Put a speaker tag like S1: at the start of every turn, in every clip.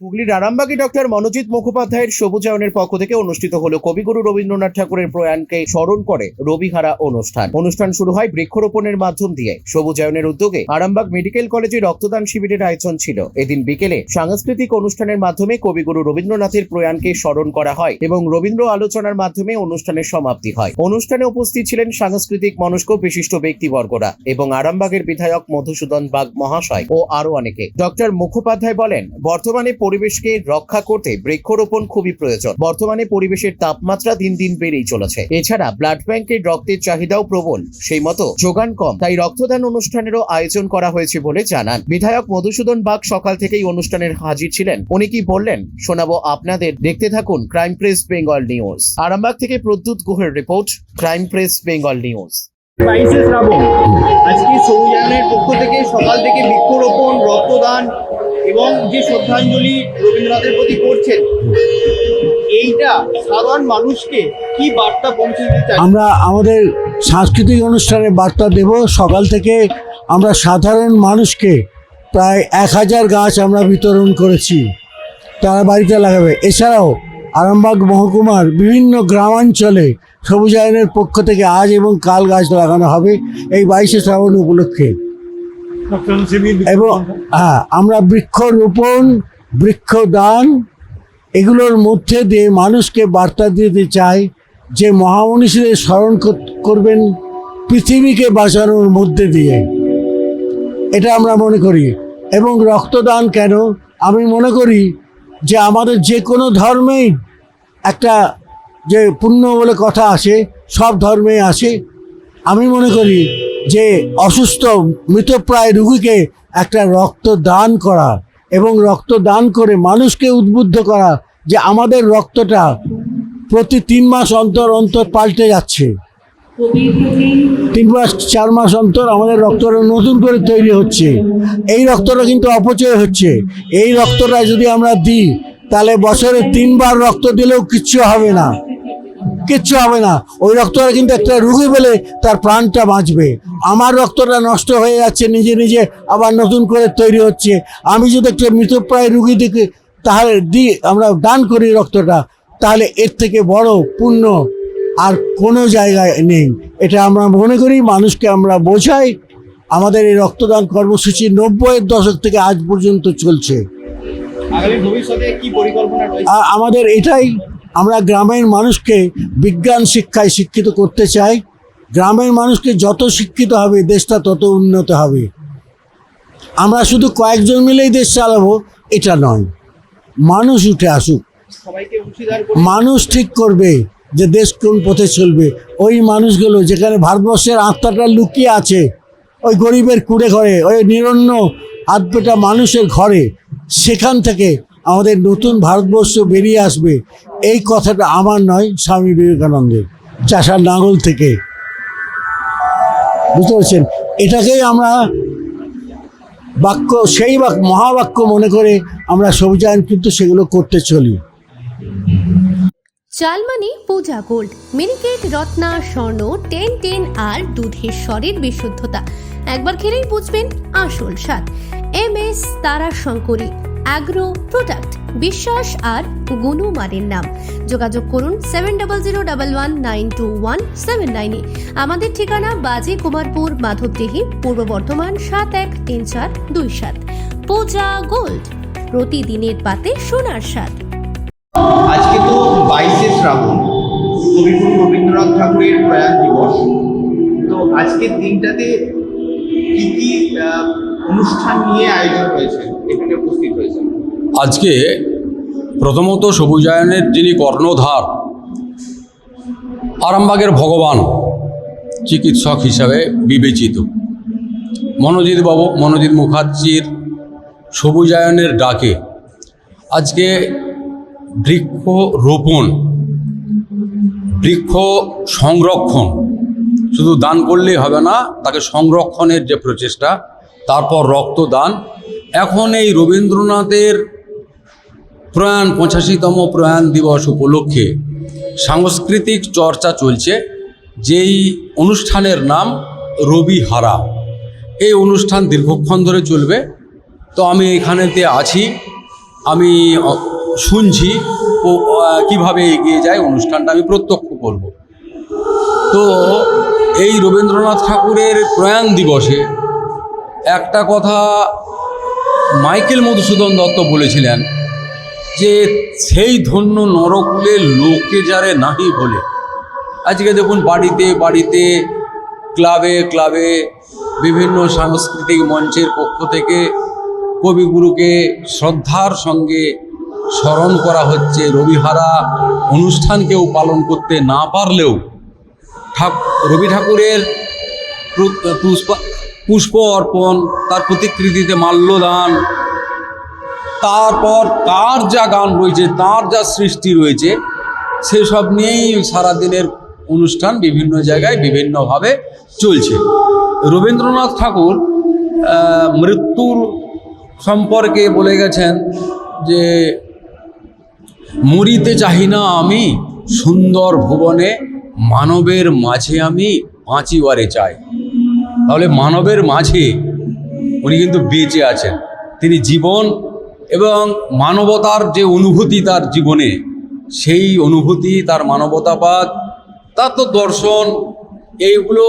S1: হুগলির আরামবাগে ডক্টর মনোজিৎ মুখোপাধ্যায়ের সবুজায়নের পক্ষ থেকে অনুষ্ঠিত হলো কবিগুরু রবীন্দ্রনাথ ঠাকুরের প্রয়াণকে স্মরণ করে রবিহারা অনুষ্ঠান শুরু হয় বৃক্ষরোপণের মাধ্যম দিয়ে। সবুজায়নের উদ্যোগে আরামবাগ মেডিকেল কলেজে রক্তদান শিবিরের আয়োজন ছিল। এদিন বিকেলে সাংস্কৃতিক অনুষ্ঠানের মাধ্যমে কবিগুরু রবীন্দ্রনাথের প্রয়াণকে স্মরণ করা হয় এবং রবীন্দ্র আলোচনার মাধ্যমে অনুষ্ঠানের সমাপ্তি হয়। অনুষ্ঠানে উপস্থিত ছিলেন সাংস্কৃতিক মনস্ক বিশিষ্ট ব্যক্তিবর্গরা এবং আরামবাগের বিধায়ক মধুসূদন বাগ মহাশয় ও আরো অনেকে। ডক্টর মুখোপাধ্যায় বলেন, বর্তমানে পরিবেশকে রক্ষা করতে বৃক্ষরোপণ খুবই প্রয়োজন। বর্তমানে পরিবেশের তাপমাত্রা দিন দিন বেড়েই চলেছে। এছাড়া ব্লাড ব্যাংকের রক্তের চাহিদাও প্রবল, সেই মতো যোগান কম, তাই রক্তদান অনুষ্ঠানেরও আয়োজন করা হয়েছে বলে জানান বিধায়ক মধুসূদন বাগ। সকাল থেকেই অনুষ্ঠানের হাজির ছিলেন। উনি কি বললেন শোনাবো আপনাদের, দেখতে থাকুন Crime Press Bengal News. Arambagh থেকে প্রদ্যুৎ গুহের report, Crime Press Bengal News.
S2: 22শে শ্রাবণ আজকে সবুজায়নের পক্ষ থেকে সকাল থেকে বৃক্ষরোপণ, রক্তদান এবং যে শ্রদ্ধাঞ্জলি রবীন্দ্রনাথের প্রতি করছেন, এইটা সাধারণ মানুষকে কি বার্তা পৌঁছে দিতে চাই?
S3: আমরা আমাদের সাংস্কৃতিক অনুষ্ঠানে বার্তা দেব। সকাল থেকে আমরা সাধারণ মানুষকে প্রায় 1000 গাছ আমরা বিতরণ করেছি, তারা বাড়িতে লাগাবে। এছাড়াও আরামবাগ মহকুমার বিভিন্ন গ্রামাঞ্চলে সবুজায়নের পক্ষ থেকে আজ এবং কাল গাছ লাগানো হবে এই 22শে শ্রাবণ উপলক্ষে। এবং আমরা বৃক্ষরোপণ, বৃক্ষদান এগুলোর মধ্যে দিয়ে মানুষকে বার্তা দিতে চাই যে মহামনীষীদের স্মরণ করবেন পৃথিবীকে বাঁচানোর মধ্যে দিয়ে, এটা আমরা মনে করি। এবং রক্তদান কেন, আমি মনে করি যে আমাদের যে কোনো ধর্মেই একটা যে পুণ্য বলে কথা আছে, সব ধর্মেই আছে। আমি মনে করি যে অসুস্থ মৃতপ্রায় রোগীকে একটা রক্তদান করা এবং রক্তদান করে মানুষকে উদ্বুদ্ধ করা যে আমাদের রক্তটা প্রতি 3 মাস অন্তর অন্তর পাল্টে যাচ্ছে। 3 মাস 4 মাস অন্তর আমাদের রক্তটা নতুন করে তৈরি হচ্ছে। এই রক্তটা কিন্তু অপচয় হচ্ছে। এই রক্তটা যদি আমরা দিই তাহলে বছরে 3 বার রক্ত দিলেও কিচ্ছু হবে না। ওই রক্তটা কিন্তু একটা রোগী পেলে তার প্রাণটা বাঁচবে। আমার রক্তটা নষ্ট হয়ে যাচ্ছে, নিজে নিজে আবার নতুন করে তৈরি হচ্ছে। আমি যদি একটা মৃতপ্রায় রোগী দিকে তাহলে দিই, আমরা দান করি রক্তটা, তাহলে এর থেকে বড় পুণ্য আর কোনো জায়গায় নেই। এটা আমরা মনে করি, মানুষকে আমরা বোঝাই। আমাদের এই রক্তদান কর্মসূচি 90-এর দশক থেকে আজ পর্যন্ত চলছে।
S2: আগামী ভবিষ্যতে কি পরিকল্পনা রয়েছে?
S3: আমাদের এটাই, আমরা গ্রামের মানুষকে বিজ্ঞান শিক্ষায় শিক্ষিত করতে চাই। গ্রামের মানুষকে যত শিক্ষিত হবে দেশটা তত উন্নত হবে। আমরা শুধু কয়েকজন মিলেই দেশ চালাবো এটা নয়, মানুষ উঠে আসুক, মানুষ ঠিক করবে যে দেশ কোন পথে চলবে। ওই মানুষগুলো যেখানে ভারতবর্ষের আত্মাটা লুকিয়ে আছে, ওই গরিবের কুড়ে ঘরে, ওই নিরন্ন আধপেটা মানুষের ঘরে, সেখান থেকে আমাদের নতুন ভারতবর্ষ বেরিয়ে আসবে। এই কথাটা আমার নয়, স্বামী বিবেকানন্দের, চাষার নাঙ্গল থেকে। বুঝতে পারছেন? এটাকেই আমরা বাক্য, সেই মহাবাক্য মনে করে আমরা সবুজায়ন কিন্তু সেগুলো করতে চলি।
S4: চালমানি পূজা গোল্ড, মিনিকেট, রত্না, স্বর্ণ 10 আর দুধের স্বরের বিশুদ্ধতা। একবার খেলেই বুঝবেন আসল স্বাদ। MS তারা শঙ্করী অ্যাগ্রো প্রোডাক্ট, বিশ্বাস আর গুণমানের নাম। যোগাযোগ করুন 7001192179। আমাদের ঠিকানা বাজে কুমারপুর, মাধবদেহি, পূর্ব বর্ধমান 713427। পূজা গোল্ড, প্রতিদিনের পাতে সোনার স্বাদ।
S2: আজকে তো 22শে শ্রাবণ, কবিগুরু রবীন্দ্রনাথ ঠাকুরের প্রয়াণ দিবস। তো আজকের দিনটাতে কি কি অনুষ্ঠান নিয়ে আয়োজন হয়েছে, এখানে উপস্থিত হয়েছে?
S5: আজকে প্রথমত সবুজায়নের যিনি কর্ণধার, আরামবাগের ভগবান চিকিৎসক হিসাবে বিবেচিত মনোজিৎ মুখার্জির সবুজায়নের ডাকে আজকে বৃক্ষরোপণ, বৃক্ষ সংরক্ষণ, শুধু দান করলেই হবে না, তাকে সংরক্ষণের যে প্রচেষ্টা, তারপর রক্তদান। এখন এই রবীন্দ্রনাথের প্রয়াণ 85তম প্রয়াণ দিবস উপলক্ষে সাংস্কৃতিক চর্চা চলছে, যেই অনুষ্ঠানের নাম রবিহারা। এই অনুষ্ঠান দীর্ঘক্ষণ ধরে চলবে। তো আমি এখানেতে আছি, আমি শুনছি ও কীভাবে এগিয়ে যায় অনুষ্ঠানটা আমি প্রত্যক্ষ করব। তো এই রবীন্দ্রনাথ ঠাকুরের প্রয়াণ দিবসে একটা কথা মাইকেল মধুসূদন দত্ত বলেছিলেন যে সেই ধন্য নরকুলের লোকে যারে নাহি বলে। আজকে দেখুন বাড়িতে বাড়িতে ক্লাবে ক্লাবে বিভিন্ন সাংস্কৃতিক মঞ্চের পক্ষ থেকে কবিগুরুকে শ্রদ্ধার সঙ্গে স্মরণ করা হচ্ছে। রবিহারা অনুষ্ঠান কেউ পালন করতে না পারলেও রবি ঠাকুরের পুষ্প অর্পণ, তার প্রতিকৃতিতে মাল্যদান, তারপর তার যা গান রয়েছে, তার যা সৃষ্টি রয়েছে, সেসব নিয়েই সারাদিনের অনুষ্ঠান বিভিন্ন জায়গায় বিভিন্নভাবে চলছে। রবীন্দ্রনাথ ঠাকুর মৃত্যুর সম্পর্কে বলে গেছেন যে মরিতে চাহি না আমি সুন্দর ভুবনে, মানবের মাঝে আমি বাঁচিবারে চাই। তাহলে মানবের মাঝে উনি কিন্তু বেঁচে আছেন। তিনি জীবন এবং মানবতার যে অনুভূতি তার জীবনে, সেই অনুভূতি, তার মানবতাবাদ, তার তো দর্শন, এইগুলো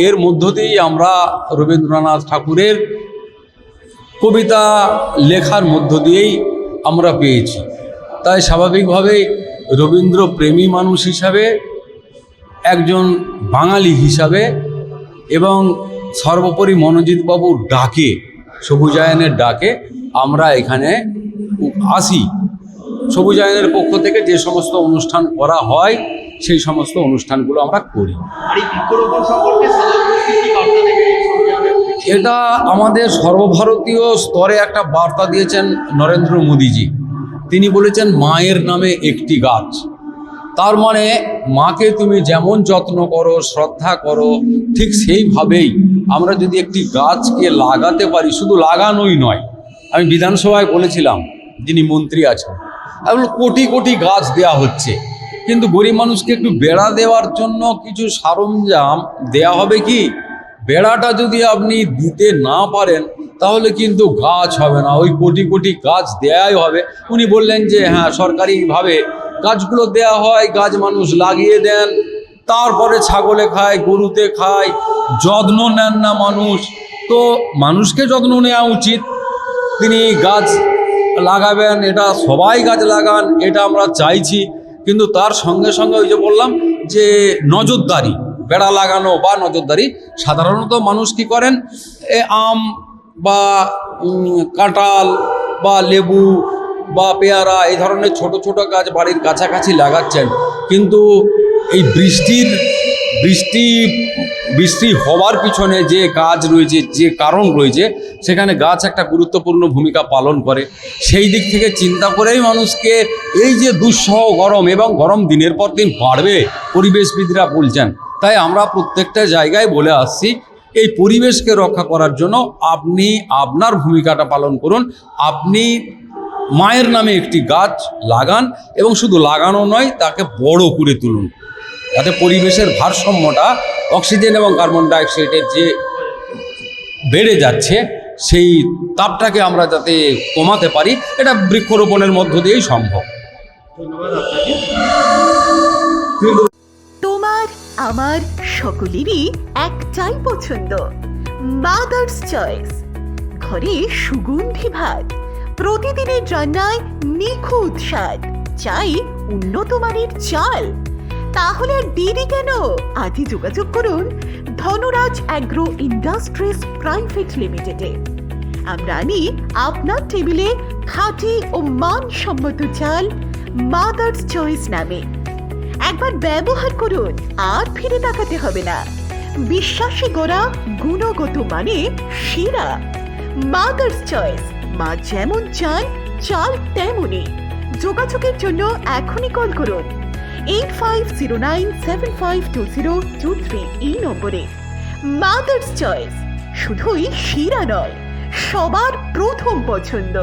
S5: এর মধ্য দিয়েই আমরা রবীন্দ্রনাথ ঠাকুরের কবিতা লেখার মধ্য দিয়েই আমরা পেয়েছি। তাই স্বাভাবিকভাবেই রবীন্দ্র প্রেমী মানুষ হিসাবে, একজন বাঙালি হিসাবে এবং সর্বোপরি মনোজিৎ বাবুর ডাকে, সবুজায়নের ডাকে আমরা এখানে আসি। সবুজায়নের পক্ষ থেকে যে সমস্ত অনুষ্ঠান করা হয় সেই সমস্ত অনুষ্ঠানগুলো আমরা করি।
S2: আর এই বৃক্ষরোপণ সম্পর্কে সাধারণ কি বার্তা দেবে?
S5: এটা আমাদের সর্বভারতীয় স্তরে একটা বার্তা দিয়েছেন নরেন্দ্র মোদীজি। তিনি বলেছেন মায়ের নামে একটি গাছ। তার মানে মাকে তুমি যেমন যত্ন করো, শ্রদ্ধা করো, ঠিক সেইভাবেই আমরা যদি একটি গাছকে লাগাতে পারি, শুধু লাগানোই নয়, আমি বিধানসভায় বলেছিলাম, যিনি মন্ত্রী আছেন, এগুলো কোটি কোটি গাছ দেয়া হচ্ছে, কিন্তু গরিব মানুষকে একটু বেড়া দেওয়ার জন্য কিছু সরঞ্জাম দেয়া হবে কি? বেড়াটা যদি আপনি দিতে না পারেন তাহলে কিন্তু গাছ হবে না, ওই কোটি কোটি গাছ দেয়াই হবে। উনি বললেন যে হ্যাঁ, সরকারিভাবে গাছগুলো দেয়া হয়, গাছ মানুষ লাগিয়ে দেন, তারপরে ছাগলে খায়, গরুতে খায়, যত্ন নেন না মানুষ। তো মানুষকে যত্ন নেওয়া উচিত। তিনি গাছ লাগাবেন, এটা সবাই গাছ লাগান, এটা আমরা চাইছি, কিন্তু তার সঙ্গে সঙ্গে ওই যে বললাম যে নজরদারি, বেড়া লাগানো বা নজরদারি। সাধারণত মানুষ কি করেন, আম বা কাঁঠাল বা লেবু বা পেয়ারা, এই ধরনের ছোট ছোট গাছ বাড়ির কাছাকাছি লাগাচ্ছেন, কিন্তু এই বৃষ্টি হওয়ার পিছনে যে কাজ রয়েছে, যে কারণ রয়েছে, সেখানে গাছ একটা গুরুত্বপূর্ণ ভূমিকা পালন করে। সেই দিক থেকে চিন্তা করেই মানুষকে এই যে দুঃসহ গরম, এবং গরম দিনের পর দিন বাড়বে পরিবেশবিদরা বলছেন, তাই আমরা প্রত্যেকটা জায়গায় বলে আসছি এই পরিবেশকে রক্ষা করার জন্য আপনি আপনার ভূমিকাটা পালন করুন। আপনি মায়ের নামে একটি গাছ লাগান, এবং শুধু লাগানো নয়, তাকে বড় করে তুলুন, যাতে পরিবেশের ভারসাম্যটা, অক্সিজেন এবং কার্বন ডাইঅক্সাইডের যে বেড়ে যাচ্ছে সেই তাপটাকে আমরা যাতে কমাতে পারি, এটা বৃক্ষরোপণের মধ্য দিয়েই সম্ভব।
S2: ধন্যবাদ আপনাকে।
S6: তোমার আমার সকলেরই একটাই পছন্দ, মাদার্স চয়েস। ঘরে সুগন্ধি ভাত, প্রতিদিনের রান্নায় নিখুঁত স্বাদ, চাই উন্নত মানের চাল। তাহলে আর দেরি কেন? আজই যোগাযোগ করুন ধনরাজ অ্যাগ্রো ইন্ডাস্ট্রিজ প্রাইভেট লিমিটেডে। আমরা আনি আপনার টেবিলে খাঁটি ও মানসম্মত চাল মাদার্স চয়েস নামে। একবার ব্যবহার করুন, আর ফিরে তাকাতে হবে না। বিশ্বাসে গড়া গুণগত মানে সেরা মাদার্স চয়েস। মা যেমন চান, চাল তেমনই। যোগাযোগের জন্য এখনই কল করুন 8509752023 এই নম্বরে। মাদার্স চয়েস শুধুই সেরা নয়, সবার প্রথম পছন্দ।